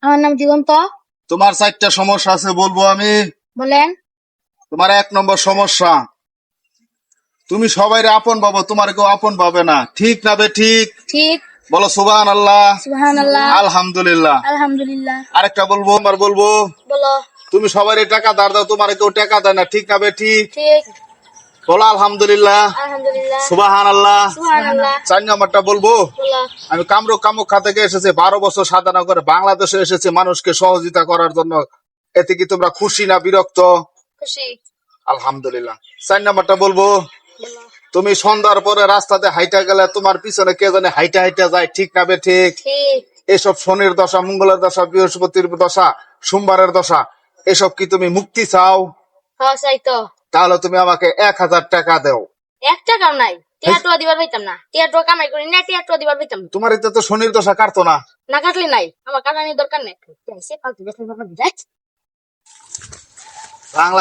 আমার নাম দিগন্ত। তোমার 4টা সমস্যা আছে বলবো আমি। বলেন। তোমার 1 নম্বর সমস্যা, তুমি সবাই আপন ভাবো, তোমার কেউ আপন ভাবে না, ঠিক না বে ঠিক? ঠিক। বলো সুবহানাল্লাহ। সুবহানাল্লাহ। আলহামদুলিল্লাহ। আলহামদুলিল্লাহ। আরেকটা বলবো, আমার বলবো, বলো। তুমি সবাই টাকা ধার দাও, তোমার কেউ টাকা দেয় না, ঠিক না বে ঠিক? ঠিক। বলো আলহামদুলিল্লাহ। আলহামদুলিল্লাহ। সুবহানাল্লাহ। সুবহানাল্লাহ। 4 নম্বরটা বলবো, বলো। আমি কামরূপখা থেকে এসেছি, 12 বছর সাধনা করে বাংলাদেশে এসেছি মানুষকে সহযোগিতা করার জন্য। এতে কি তোমরা খুশি না বিরক্ত? খুশি। আলহামদুলিল্লাহ। 4 নম্বরটা বলবো, বলো। তুমি সন্ধ্যার পরে রাস্তাতে হাইটা গেলে তোমার পিছনে কে জানে হাইটা হাইটা যায়, ঠিক না বে ঠিক? ঠিক। এসব শনির দশা, মঙ্গলের দশা, বৃহস্পতির দশা, সোমবারের দশা, এসব কি তুমি মুক্তি চাও? হ্যাঁ চাই তো। তাহলে তুমি আমাকে 1000 টাকা দাও। 1 টাকাও নাই। টিয়াটুয়া দিবার পাইতাম না। টিয়াটুয়া কামাই করি না, টিয়াটুয়া দিবার পাইতাম না। তোমার এতে তো শনির দশা কাটতো না। না কাটলে নাই, আমার কাটানির দরকার নেই। ফালতু বেশি বাংলা